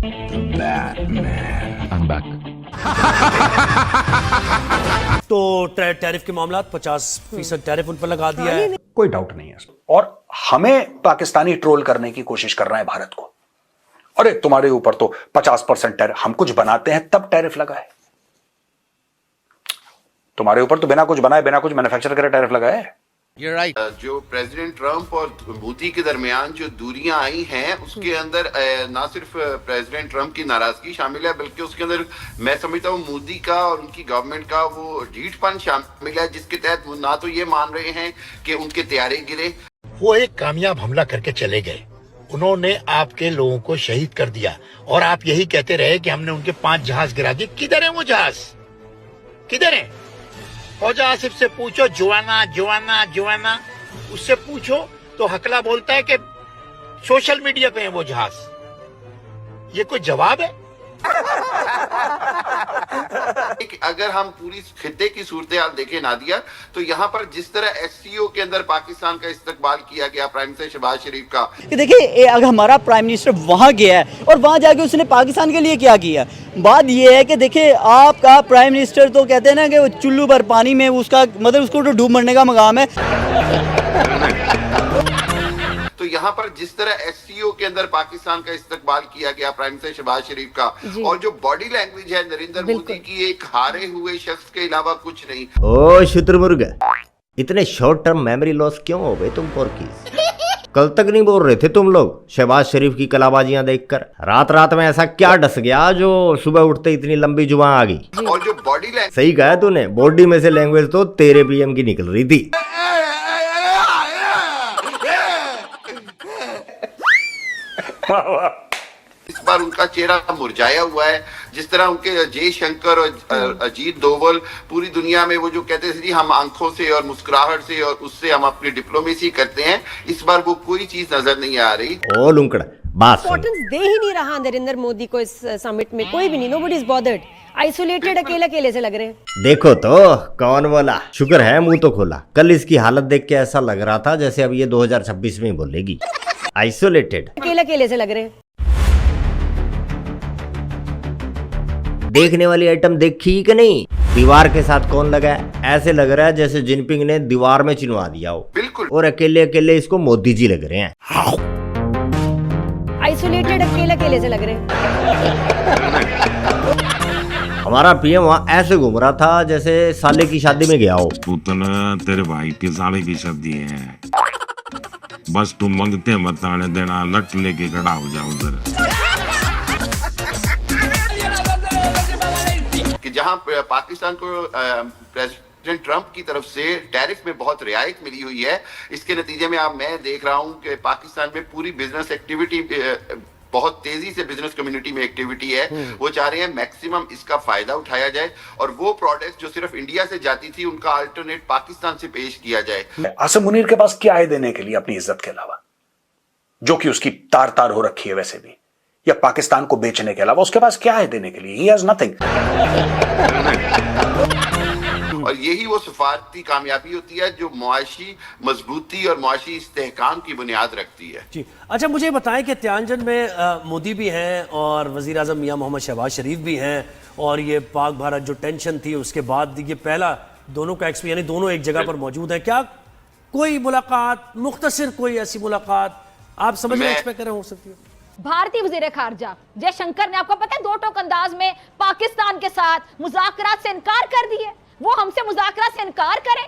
I'm back. तो tariff के मामला 50% टैरिफ उन पर लगा दिया है। कोई डाउट नहीं है इसमें। और हमें पाकिस्तानी ट्रोल करने की कोशिश कर रहा है भारत को। अरे तुम्हारे ऊपर तो 50% टैरिफ, हम कुछ बनाते हैं तब टैरिफ लगा है। तुम्हारे ऊपर तो बिना कुछ बनाए, बिना कुछ मैन्युफैक्चर करे टैरिफ लगा है। You're right. जो प्रेसिडेंट ट्रंप और मोदी के दरमियान जो दूरियां आई हैं, उसके अंदर ना सिर्फ प्रेसिडेंट ट्रंप की नाराजगी शामिल है, बल्कि उसके अंदर मैं समझता हूँ मोदी का और उनकी गवर्नमेंट का वो ढीठपन शामिल है, जिसके तहत वो ना तो ये मान रहे हैं कि उनके तैयारे गिरे। वो एक कामयाब हमला करके चले गए, उन्होंने आपके लोगों को शहीद कर दिया और आप यही कहते रहे कि हमने उनके 5 जहाज गिरा दिए। किधर है वो जहाज, किधर है? फौजा आसिफ से पूछो, जुआना जुआना जुआना, उससे पूछो तो हकला बोलता है कि सोशल मीडिया पे है वो जहाज। ये कोई जवाब है? अगर हम पूरी खित्ते की सूरत हाल देखें नादिया, तो यहाँ पर जिस तरह एससीओ के अंदर पाकिस्तान का इस्तकबाल किया गया प्राइम मिनिस्टर शहबाज शरीफ का, कि देखिए अगर हमारा प्राइम मिनिस्टर वहाँ गया है और वहाँ जाके उसने पाकिस्तान के लिए क्या किया, बात ये है कि देखिए आपका प्राइम मिनिस्टर तो कहते हैं ना कि वो चुल्लू भर पानी में उसका मतलब उसको तो डूब मरने का मकाम है। तो यहाँ पर जिस तरह एससीओ के अंदर पाकिस्तान का इस्तकबाल किया गया प्राइम मिनिस्टर शहबाज शरीफ का, और जो बॉडी लैंग्वेज है नरेंद्र मोदी की, एक हारे हुए शख्स के अलावा कुछ नहीं। ओ शुतुरमुर्ग, इतने शॉर्ट टर्म मेमोरी लॉस क्यों हो गए तुम पोरकीज? कल तक नहीं बोल रहे थे तुम लोग शहबाज शरीफ की कलाबाजियां देखकर? रात रात में ऐसा क्या डस गया जो सुबह उठते इतनी लंबी जुबान आ गई? और जो बॉडी लैंग्वेज, सही सही कहा तूने, बॉडी में से लैंग्वेज तो तेरे पीएम की निकल रही थी। इस बार उनका चेहरा मुरझाया हुआ है। जिस तरह उनके जयशंकर और अजीत डोवल पूरी दुनिया में वो जो कहते थे हम आंखों से और मुस्कुराहट से और उससे हम अपनी डिप्लोमेसी करते हैं, इस बार वो कोई चीज नजर नहीं आ रही। ओ लुंकड़ा, बात सुन। इंपॉर्टेंस दे ही नहीं रहा नरेंद्र मोदी को इस समिट में, कोई भी नहीं, नोबडी इज बॉदर्ड, आइसोलेटेड, अकेले अकेले से लग रहे हैं। देखो तो कौन बोला, शुक्र है मुंह तो खोला। कल इसकी हालत देख के ऐसा लग रहा था जैसे अब ये 2026 में ही बोलेगी। आइसोलेटेड, अकेले अकेले से लग रहे हैं। देखने वाली आइटम देखी कि नहीं? दीवार के साथ कौन लगा है? ऐसे लग रहा है जैसे जिनपिंग ने दीवार में चिनवा दिया हो। बिल्कुल। और अकेले अकेले इसको मोदी जी लग रहे हैं। आइसोलेटेड, अकेले अकेले से लग रहे हैं। हमारा पीएम वहाँ ऐसे घूम रहा था जैसे साले की शादी में गया हो। पुतन तेरे भाई की साले की शादी है, बस तुम मंगते मत आने देना, लट लेके खड़ा हो जाओ उधर। कि जहां पाकिस्तान को प्रेसिडेंट ट्रंप की तरफ से टैरिफ में बहुत रियायत मिली हुई है, इसके नतीजे में अब मैं देख रहा हूं कि पाकिस्तान में पूरी बिजनेस एक्टिविटी, बहुत तेजी से बिजनेस कम्युनिटी में एक्टिविटी है। वो चाह रहे हैं मैक्सिमम इसका फायदा उठाया जाए और वो प्रोडक्ट्स जो सिर्फ इंडिया से जाती थी उनका अल्टरनेट पाकिस्तान से पेश किया जाए। आसिम मुनीर के पास क्या है देने के लिए अपनी इज्जत के अलावा, जो कि उसकी तार तार हो रखी है वैसे भी, या पाकिस्तान को बेचने के अलावा उसके पास क्या है देने के लिए? He has nothing। और यही वो सफारती कामयाबी होती है जो मुआशी मजबूती और मुआशी इस्तेहकाम की बुनियाद रखती है। जी अच्छा, मुझे बताएं कि त्यानजन में मोदी भी हैं और वजीर आजम मियां मोहम्मद शहबाज शरीफ भी हैं, और ये पाक भारत जो टेंशन थी उसके बाद ये पहला दोनों का एक्सपीरियंस, यानी दोनों एक जगह पर मौजूद हैं। क्या कोई मुलाकात, मुख्तसर कोई ऐसी मुलाकात आप समझ में एक्सपेक्ट कर रहे हो सकती है? भारतीय वजीर खारजा जयशंकर ने, आपको पता है, 2 टोक अंदाज में पाकिस्तान के साथ मुज़ाकरात से इनकार कर दिए। वो हमसे मुज़ाकरात से इनकार करें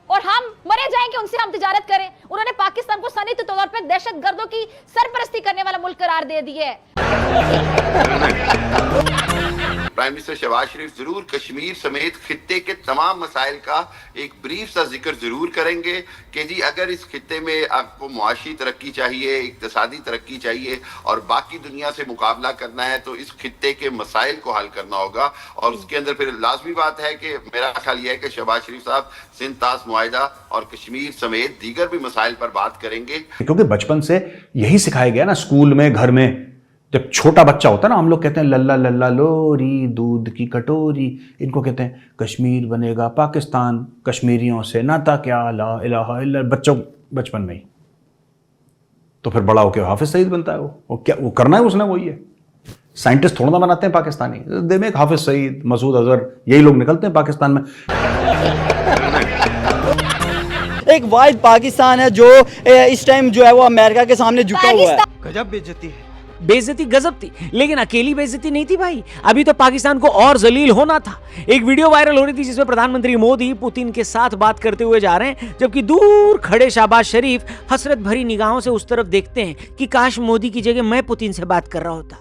और हम मरे जाएं कि उनसे हम तिजारत करें। उन्होंने पाकिस्तान को सनदी तौर पर दहशतगर्दों की सरपरस्ती करने वाला मुल्क करार दे दिया है। प्राइम मिनिस्टर शहबाज शरीफ जरूर कश्मीर समेत खित्ते के तमाम मसाइल का एक ब्रीफ सा जिक्र जरूर करेंगे कि जी अगर इस खित्ते में आपको मुआशी तरक्की चाहिए, इक्तिसादी तरक्की चाहिए और बाकी दुनिया से मुकाबला करना है, तो इस खित्ते के मसाइल को हल करना होगा। और उसके अंदर फिर लाजमी बात है कि मेरा ख्याल यह है कि शहबाज शरीफ साहब सिंध तास मुआहिदा और कश्मीर समेत दीगर भी मसाइल पर बात करेंगे। क्योंकि बचपन से यही सिखाया गया ना, स्कूल में, घर में, जब छोटा बच्चा होता है ना, हम लोग कहते हैं लल्ला लल्ला लोरी दूध की कटोरी, इनको कहते हैं कश्मीर बनेगा पाकिस्तान, कश्मीरियों से नाता क्या, ला इलाहा इल्ला, बच्चों बचपन में ही। तो फिर बड़ा होकर हाफिज सईद बनता है वो क्या वो करना है उसने, वही है। साइंटिस्ट थोड़ा ना बनाते हैं पाकिस्तानी, दे मेक हाफिज सईद, मसूद अजहर, यही लोग निकलते हैं पाकिस्तान में। एक वाहिद पाकिस्तान है जो इस टाइम जो है वो अमेरिका के सामने झुका हुआ है। गजब बेइज्जती है। बेइज्जती गजब थी, लेकिन अकेली बेइज्जती नहीं थी भाई, अभी तो पाकिस्तान को और जलील होना था। एक वीडियो वायरल हो रही थी जिसमें प्रधानमंत्री मोदी पुतिन के साथ बात करते हुए जा रहे हैं, जबकि दूर खड़े शहबाज शरीफ हसरत भरी निगाहों से उस तरफ देखते हैं कि काश मोदी की जगह मैं पुतिन से बात कर रहा होता।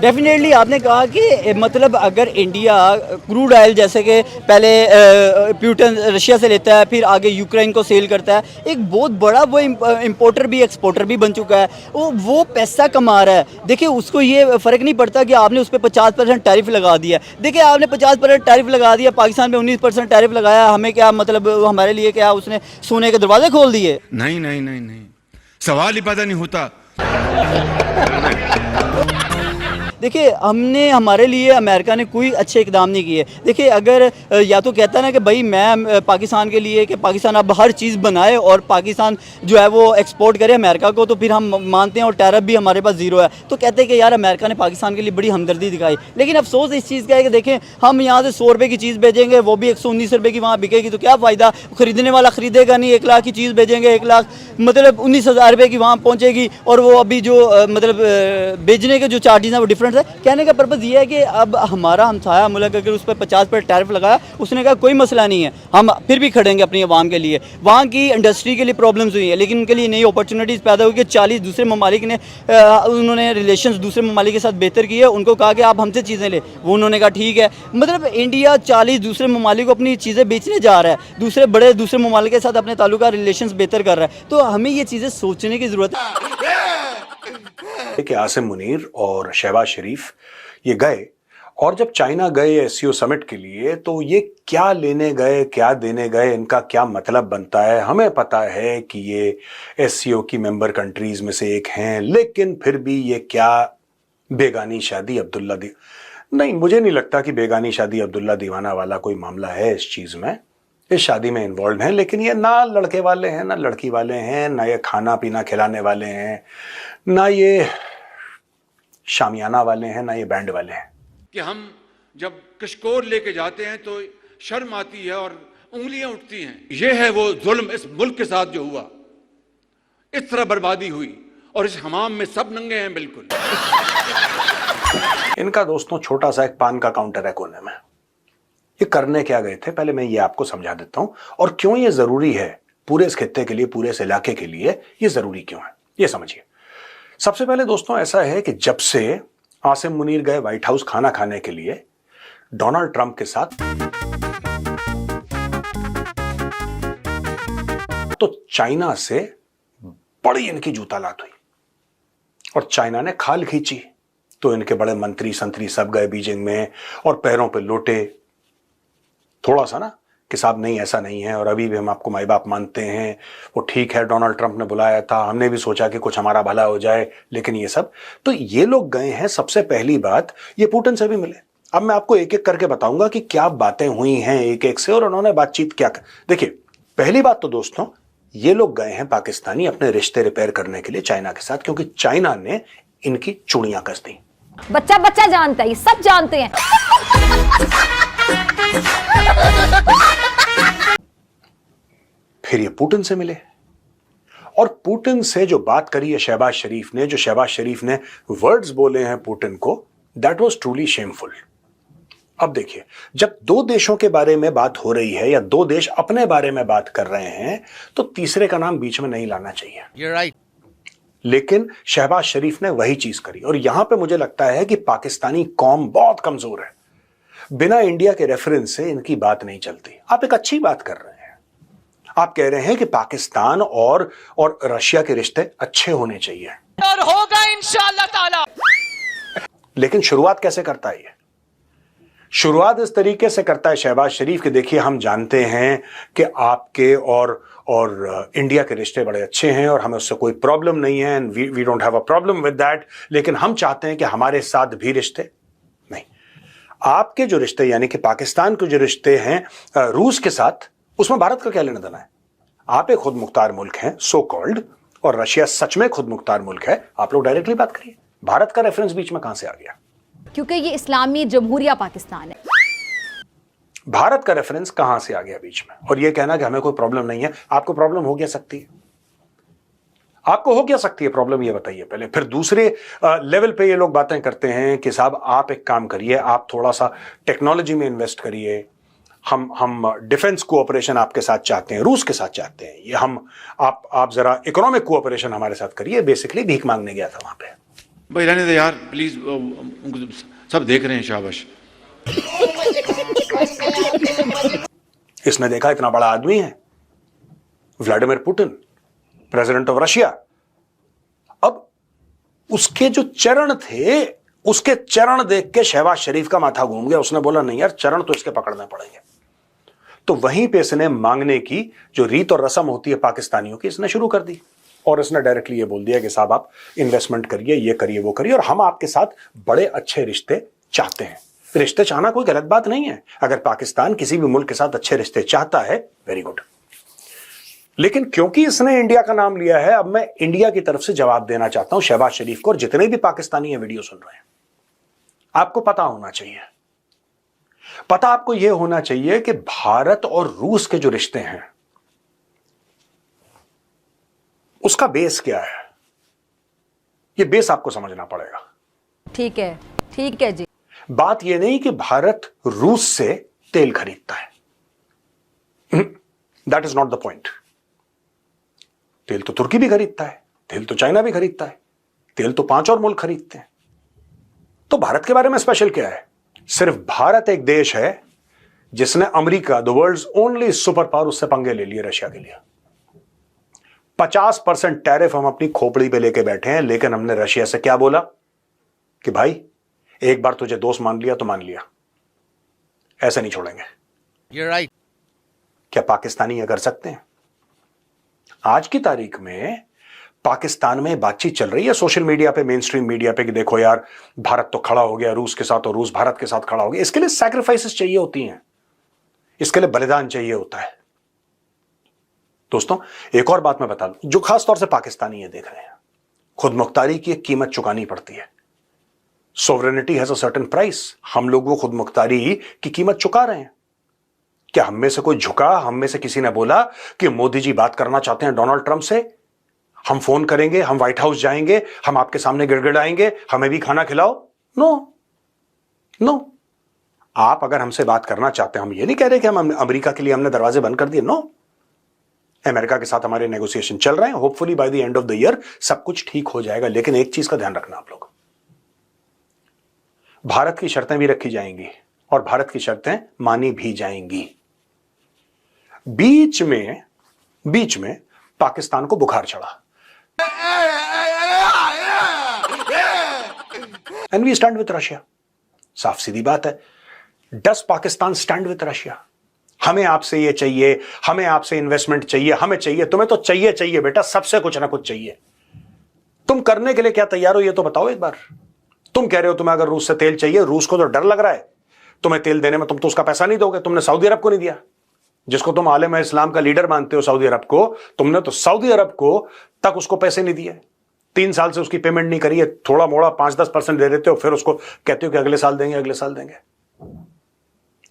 डेफिनेटली आपने कहा कि मतलब अगर इंडिया क्रूड ऑयल जैसे कि पहले प्यूटन रशिया से लेता है, फिर आगे यूक्रेन को सेल करता है, एक बहुत बड़ा वो इंपोर्टर भी एक्सपोर्टर भी बन चुका है, वो पैसा कमा रहा है। देखिए उसको ये फ़र्क नहीं पड़ता कि आपने उस पर 50% टैरिफ लगा दिया। देखिए आपने 50% टैरिफ लगा दिया, पाकिस्तान पे 19% टैरिफ लगाया, हमें क्या मतलब, हमारे लिए क्या उसने सोने के दरवाजे खोल दिए? नहीं नहीं नहीं नहीं, सवाल ही पैदा नहीं होता। देखिए हमने, हमारे लिए अमेरिका ने कोई अच्छे इकदाम नहीं किए। देखिए अगर या तो कहता ना कि भाई मैं पाकिस्तान के लिए कि पाकिस्तान अब हर चीज़ बनाए और पाकिस्तान जो है वो एक्सपोर्ट करे अमेरिका को, तो फिर हम मानते हैं, और टैरिफ भी हमारे पास ज़ीरो है, तो कहते हैं कि यार अमेरिका ने पाकिस्तान के लिए बड़ी हमदर्दी दिखाई। लेकिन अफसोस इस चीज़ का है कि देखें हम यहाँ से 100 रुपये की चीज़ भेजेंगे, वो भी 119 रुपये की वहाँ बिकेगी, तो क्या फ़ायदा? खरीदने वाला खरीदेगा नहीं। 1 लाख की चीज़ भेजेंगे, 1 लाख मतलब 19,000 रुपये की वहाँ पहुँचेगी, और वो अभी जो मतलब भेजने के जो चार्जेस हैं वो डिफरेंट है। कहने का पर्पज़ ये है कि अब हमारा हमसाया मुल्क अगर उस पर 50% टैरिफ लगाया, उसने कहा कोई मसला नहीं है, हम फिर भी खड़ेंगे अपनी आवाम के लिए। वहाँ की इंडस्ट्री के लिए प्रॉब्लम्स हुई है, लेकिन उनके लिए नई अपॉर्चुनिटीज़ पैदा हुई कि 40 दूसरे ममालिक ने उन्होंने रिलेशंस दूसरे ममालिक के साथ बेहतर किए, उनको कहा कि आप हमसे चीज़ें लें, वो उन्होंने कहा ठीक है। मतलब इंडिया 40 दूसरे ममालिक को अपनी चीज़ें बेचने जा रहा है, दूसरे ममालिक के साथ अपने ताल्लुका रिलेशंस बेहतर कर रहा है। तो हमें ये चीज़ें सोचने की ज़रूरत है कि आसिम मुनीर और शहबाज शरीफ ये गए, और जब चाइना गए एससीओ समिट के लिए, तो ये क्या लेने गए, क्या देने गए, इनका क्या मतलब बनता है? हमें पता है कि ये एससीओ की मेंबर कंट्रीज में से एक हैं, लेकिन फिर भी ये क्या बेगानी शादी अब्दुल्ला दी, नहीं, मुझे नहीं लगता कि बेगानी शादी अब्दुल्ला दीवाना वाला कोई मामला है इस चीज में। इस शादी में इन्वॉल्व हैं, लेकिन ये ना लड़के वाले हैं ना लड़की वाले हैं, ना ये खाना पीना खिलाने वाले हैं, ना ये शामियाना वाले हैं, ना ये बैंड वाले हैं। कि हम जब कशकोर लेके जाते हैं तो शर्म आती है और उंगलियां उठती हैं। ये है वो जुल्म इस मुल्क के साथ जो हुआ, इस तरह बर्बादी हुई, और इस हमाम में सब नंगे हैं बिल्कुल। इनका दोस्तों छोटा सा एक पान का काउंटर है कोने में। ये करने क्या गए थे, पहले मैं ये आपको समझा देता हूं, और क्यों ये जरूरी है पूरे इस खित्ते के लिए, पूरे इस इलाके के लिए ये जरूरी क्यों है, ये समझिए। सबसे पहले दोस्तों ऐसा है कि जब से आसिम मुनीर गए व्हाइट हाउस खाना खाने के लिए डोनाल्ड ट्रंप के साथ, तो चाइना से बड़ी इनकी जूतालात हुई, और चाइना ने खाल खींची, तो इनके बड़े मंत्री संतरी सब गए बीजिंग में और पैरों पे लोटे, थोड़ा सा ना कि साहब नहीं ऐसा नहीं है, और अभी भी हम आपको माई बाप मानते हैं, वो ठीक है, डोनाल्ड ट्रंप ने बुलाया था, हमने भी सोचा कि कुछ हमारा भला हो जाए, लेकिन ये सब, तो ये लोग गए हैं। सबसे पहली बात, ये पुतिन से भी मिले। अब मैं आपको एक एक करके बताऊंगा कि क्या बातें हुई हैं एक एक से, और उन्होंने बातचीत क्या कर। देखिए पहली बात तो दोस्तों, ये लोग गए हैं पाकिस्तानी अपने रिश्ते रिपेयर करने के लिए चाइना के साथ, क्योंकि चाइना ने इनकी चूड़ियां कस दी। बच्चा बच्चा जानता है, सब जानते हैं। फिर ये पुतिन से मिले, और पुतिन से जो बात करी है शहबाज शरीफ ने, जो शहबाज शरीफ ने वर्ड्स बोले हैं पुतिन को, दैट वाज ट्रूली शेमफुल। अब देखिए, जब दो देशों के बारे में बात हो रही है या दो देश अपने बारे में बात कर रहे हैं, तो तीसरे का नाम बीच में नहीं लाना चाहिए। You're right. लेकिन शहबाज शरीफ ने वही चीज करी, और यहां पे मुझे लगता है कि पाकिस्तानी कौम बहुत कमजोर है। बिना इंडिया के रेफरेंस से इनकी बात नहीं चलती। आप एक अच्छी बात कर रहे हैं, आप कह रहे हैं कि पाकिस्तान और रशिया के रिश्ते अच्छे होने चाहिए, और होगा इंशाअल्लाह ताला। लेकिन शुरुआत कैसे करता है ये? शुरुआत इस तरीके से करता है शहबाज शरीफ कि देखिए हम जानते हैं कि आपके और इंडिया के रिश्ते बड़े अच्छे हैं और हमें उससे कोई प्रॉब्लम नहीं है, and we don't have a problem with that, लेकिन हम चाहते हैं कि हमारे साथ भी रिश्ते नहीं। आपके जो रिश्ते यानी कि पाकिस्तान के जो रिश्ते हैं रूस के साथ, उसमें भारत का क्या लेना देना है? आप एक खुद मुख्तार मुल्क हैं सो कॉल्ड, और रशिया सच में खुद मुख्तार मुल्क है, आप लोग डायरेक्टली बात करिए। भारत का रेफरेंस बीच में कहां से आ गया? क्योंकि ये इस्लामी जमहूरिया पाकिस्तान है। भारत का रेफरेंस कहां से आ गया बीच में? और ये कहना कि हमें कोई प्रॉब्लम नहीं है, आपको प्रॉब्लम हो गया सकती है, आपको हो क्या सकती है प्रॉब्लम, ये बताइए पहले। फिर दूसरे लेवल पे ये लोग बातें करते हैं कि साहब आप एक काम करिए, आप थोड़ा सा टेक्नोलॉजी में इन्वेस्ट करिए, हम डिफेंस कोऑपरेशन आपके साथ चाहते हैं, रूस के साथ चाहते हैं, ये आप जरा इकोनॉमिक कोऑपरेशन हमारे साथ करिए। बेसिकली भीख मांगने गया था वहां पे। भाई रहने दे यार प्लीज, सब देख रहे हैं, शाबाश। इसने देखा इतना बड़ा आदमी है Vladimir Putin, president of Russia. अब उसके जो चरण थे, उसके चरण देख के शहबाज शरीफ का माथा घूम गया। उसने बोला नहीं यार, चरण तो इसके पकड़ने पड़ेंगे। तो वहीं पे इसने मांगने की जो रीत और रस्म होती है पाकिस्तानियों की, इसने शुरू कर दी। और इसने डायरेक्टली ये बोल दिया कि साहब आप इन्वेस्टमेंट करिए, ये करिए, वो करिए, और हम आपके साथ बड़े अच्छे रिश्ते चाहते हैं। रिश्ते चाहना कोई गलत बात नहीं है, अगर पाकिस्तान किसी भी मुल्क के साथ अच्छे रिश्ते चाहता है, वेरी गुड। लेकिन क्योंकि इसने इंडिया का नाम लिया है, अब मैं इंडिया की तरफ से जवाब देना चाहता हूं शहबाज शरीफ को, और जितने भी पाकिस्तानी ये वीडियो सुन रहे हैं, आपको पता होना चाहिए, पता आपको यह होना चाहिए कि भारत और रूस के जो रिश्ते हैं उसका बेस क्या है। यह बेस आपको समझना पड़ेगा। ठीक है जी। बात यह नहीं कि भारत रूस से तेल खरीदता है, that is not the point. तेल तो तुर्की भी खरीदता है, तेल तो चाइना भी खरीदता है, तेल तो 5 और मुल्क खरीदते हैं। तो भारत के बारे में स्पेशल क्या है? सिर्फ भारत एक देश है जिसने America, the world's only super power, उससे पंगे ले लिए रशिया के लिए। 50% टैरिफ हम अपनी खोपड़ी पे लेके बैठे हैं, लेकिन हमने रशिया से क्या बोला कि भाई एक बार तुझे दोस्त मान लिया तो मान लिया, ऐसे नहीं छोड़ेंगे। You're right. क्या पाकिस्तानी ये कर सकते हैं? आज की तारीख में पाकिस्तान में बातचीत चल रही है सोशल मीडिया पे, मेन स्ट्रीम मीडिया पे, कि देखो यार भारत तो खड़ा हो गया रूस के साथ और रूस भारत के साथ खड़ा हो गया। इसके लिए सैक्रिफाइसेस चाहिए होती हैं, इसके लिए बलिदान चाहिए होता है। दोस्तों एक और बात मैं बता दूं, जो खास तौर से पाकिस्तानी ये देख रहे हैं, खुद मुख्तारी की एक कीमत चुकानी पड़ती है। Sovereignty has a certain price. हम लोग वो खुद मुख्तारी की कीमत चुका रहे हैं। क्या हम में से कोई झुका? हम में से किसी ने बोला कि मोदी जी बात करना चाहते हैं डोनाल्ड ट्रंप से, हम फोन करेंगे, हम व्हाइट हाउस जाएंगे, हम आपके सामने गिड़गिड़ाएंगे, हमें भी खाना खिलाओ? नो। आप अगर हमसे बात करना चाहते हैं, हम ये नहीं कह रहे कि हम अमेरिका के लिए हमने दरवाजे बंद कर दिए, नो। अमेरिका के साथ हमारे नेगोशिएशन चल रहे हैं, hopefully by the end of the year सब कुछ ठीक हो जाएगा। लेकिन एक चीज का ध्यान रखना आप लोग, भारत की शर्तें भी रखी जाएंगी और भारत की शर्तें मानी भी जाएंगी। बीच में पाकिस्तान को बुखार चढ़ा, and we stand with Russia. साफ सीधी बात है, does Pakistan stand with Russia? हमें आपसे ये चाहिए, हमें आपसे इन्वेस्टमेंट चाहिए, हमें चाहिए। तुम्हें तो चाहिए बेटा, सबसे कुछ ना कुछ चाहिए। तुम करने के लिए क्या तैयार हो ये तो बताओ एक बार। तुम कह रहे हो तुम्हें अगर रूस से तेल चाहिए, रूस को तो डर लग रहा है तुम्हें तेल देने में, तुम तो उसका पैसा नहीं दोगे। तुमने सऊदी अरब को नहीं दिया, जिसको तुम आलम इस्लाम का लीडर मानते हो सऊदी अरब को, तुमने तो सऊदी अरब को तक उसको पैसे नहीं दिए। 3 साल से उसकी पेमेंट नहीं करी है, थोड़ा मोड़ा 5-10% दे देते हो, फिर उसको कहते हो कि अगले साल देंगे, अगले साल देंगे।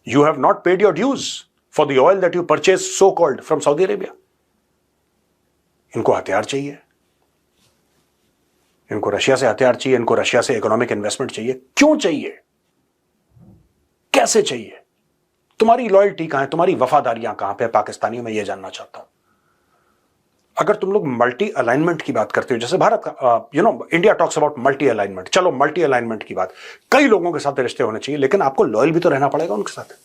You have not paid your dues for the oil that you purchase so called from Saudi Arabia. इनको हथियार चाहिए, इनको रशिया से हथियार चाहिए, इनको रशिया से इकोनॉमिक इन्वेस्टमेंट चाहिए। क्यों चाहिए? कैसे चाहिए? तुम्हारी लॉयल्टी कहां है, तुम्हारी वफादारियां कहां पे पाकिस्तानियों में? यह जानना चाहता हूं। अगर तुम लोग मल्टी अलाइनमेंट की बात करते हो, जैसे भारत का India talks about multi alignment, चलो मल्टी अलाइनमेंट की बात, कई लोगों के साथ रिश्ते होने चाहिए, लेकिन आपको लॉयल भी तो रहना पड़ेगा उनके साथ।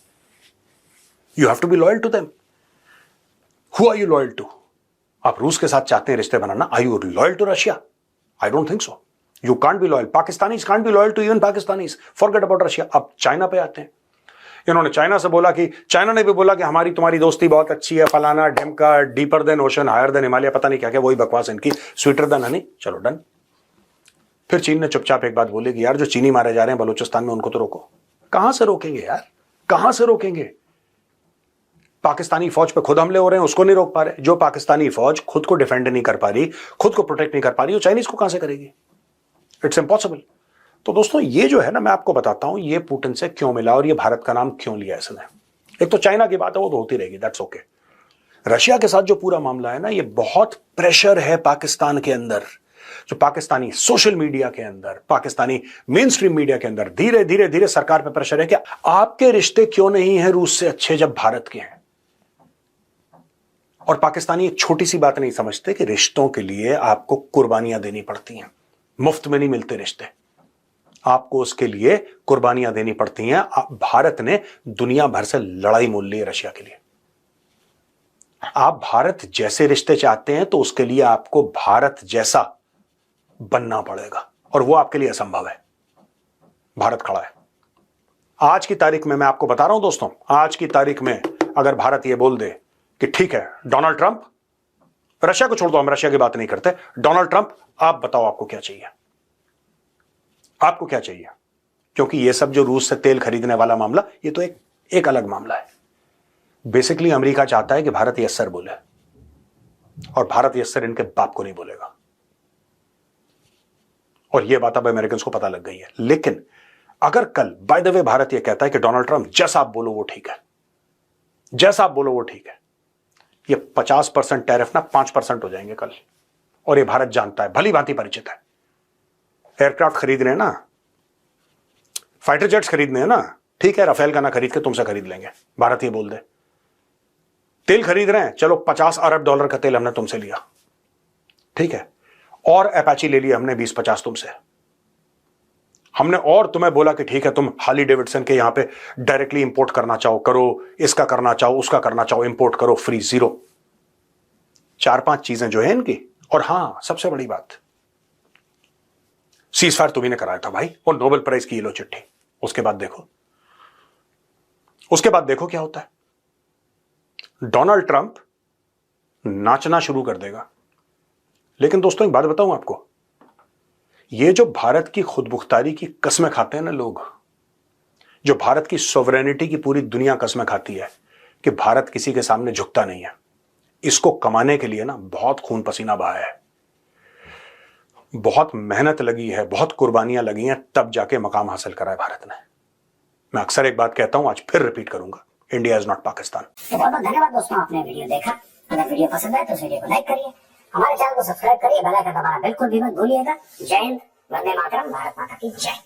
You have to be loyal to them. Who are you loyal to? आप रूस के साथ चाहते हैं रिश्ते बनाना, are you loyal to Russia? I don't think so. You can't be loyal. Pakistanis can't be loyal to even Pakistanis. Forget about Russia. अब China पे आते हैं। इन्होंने चाइना से बोला कि, चाइना ने भी बोला कि हमारी तुम्हारी दोस्ती बहुत अच्छी है, फलाना ढिमका, deeper than ocean, higher than Himalaya, पता नहीं क्या क्या, वही बकवास इनकी, स्वीटर देन हनी, चलो डन। फिर चीन ने चुपचाप एक बात बोली कि यार जो चीनी मारे जा रहे हैं बलूचिस्तान में, उनको तो रोको। कहां से रोकेंगे यार, कहां से रोकेंगे? पाकिस्तानी फौज पे खुद हमले हो रहे हैं, उसको नहीं रोक पा रहे। जो पाकिस्तानी फौज खुद को डिफेंड नहीं कर पा रही, खुद को प्रोटेक्ट नहीं कर पा रही, वो चाइनीज को कहां से करेगी? It's impossible. तो दोस्तों ये जो है ना, मैं आपको बताता हूं ये पुतिन से क्यों मिला और ये भारत का नाम क्यों लिया इसने। एक तो चाइना की बात है, वो तो होती रहेगी, दैट्स ओके। रशिया के साथ जो पूरा मामला है ना, ये बहुत प्रेशर है पाकिस्तान के अंदर, जो पाकिस्तानी सोशल मीडिया के अंदर, पाकिस्तानी मेन स्ट्रीम मीडिया के अंदर धीरे धीरे धीरे सरकार पे प्रेशर है कि आपके रिश्ते क्यों नहीं है रूस से अच्छे जब भारत के हैं। और पाकिस्तानी एक छोटी सी बात नहीं समझते कि रिश्तों के लिए आपको कुर्बानियां देनी पड़ती हैं, मुफ्त में नहीं मिलते रिश्ते, आपको उसके लिए कुर्बानियां देनी पड़ती हैं। भारत ने दुनिया भर से लड़ाई मोल ली है रशिया के लिए। आप भारत जैसे रिश्ते चाहते हैं तो उसके लिए आपको भारत जैसा बनना पड़ेगा, और वो आपके लिए असंभव है। भारत खड़ा है। आज की तारीख में मैं आपको बता रहा हूं दोस्तों, आज की तारीख में अगर भारत ये बोल दे कि ठीक है डोनाल्ड ट्रंप, रशिया को छोड़ दो, हम रशिया की बात नहीं करते, डोनाल्ड ट्रंप आप बताओ आपको क्या चाहिए, आपको क्या चाहिए? क्योंकि ये सब जो रूस से तेल खरीदने वाला मामला, ये तो एक अलग मामला है। बेसिकली अमेरिका चाहता है कि भारत यस सर बोले, और भारत यस सर इनके बाप को नहीं बोलेगा, और यह बात अब अमेरिकन को पता लग गई है। लेकिन अगर कल बाय द वे भारत यह कहता है कि डोनाल्ड ट्रंप जैसा आप बोलो वो ठीक है, जैसा आप बोलो वो ठीक है, ये 50% टैरिफ ना 5% हो जाएंगे कल, और ये भारत जानता है, भली भांति परिचित है। एयरक्राफ्ट खरीदने हैं ना, फाइटर जेट्स खरीदने हैं ना, ठीक है राफेल का ना खरीद के तुमसे खरीद लेंगे, भारत ये बोल दे। तेल खरीद रहे हैं, चलो $50 अरब का तेल हमने तुमसे लिया, ठीक है, और अपाची ले लिया हमने 20-50 तुमसे, हमने और तुम्हें बोला कि ठीक है तुम हार्ली डेविडसन के यहां पे डायरेक्टली इंपोर्ट करना चाहो करो, इसका करना चाहो उसका करना चाहो इंपोर्ट करो, फ्री, जीरो। 4-5 चीजें जो है इनकी। और हां सबसे बड़ी बात, सीजफायर तुम्ही ने कराया था भाई, और नोबेल प्राइज की ये लो चिट्ठी। उसके बाद देखो, उसके बाद देखो क्या होता है। डोनाल्ड ट्रंप नाचना शुरू कर देगा। लेकिन दोस्तों एक बात बताऊं आपको, ये जो भारत की खुदमुख्तारी की कस्में खाते हैं ना लोग, जो भारत की सोवरेनिटी की पूरी दुनिया कस्में खाती है कि भारत किसी के सामने झुकता नहीं है, इसको कमाने के लिए ना बहुत खून पसीना बहाया है, बहुत मेहनत लगी है, बहुत कुर्बानियां लगी हैं, तब जाके मकाम हासिल करा है भारत ने। मैं अक्सर एक बात कहता हूं, आज फिर रिपीट करूंगा, इंडिया इज नॉट पाकिस्तान। तो बहुत बहुत धन्यवाद दोस्तों, आपने वीडियो देखा। अगर वीडियो पसंद आए तो इस वीडियो को लाइक करिए, हमारे चैनल को सब्सक्राइब करिए, बेल आइकन दबाना बिल्कुल भी मत भूलिएगा। जय हिंद, वंदे मातरम, भारत माता की जय।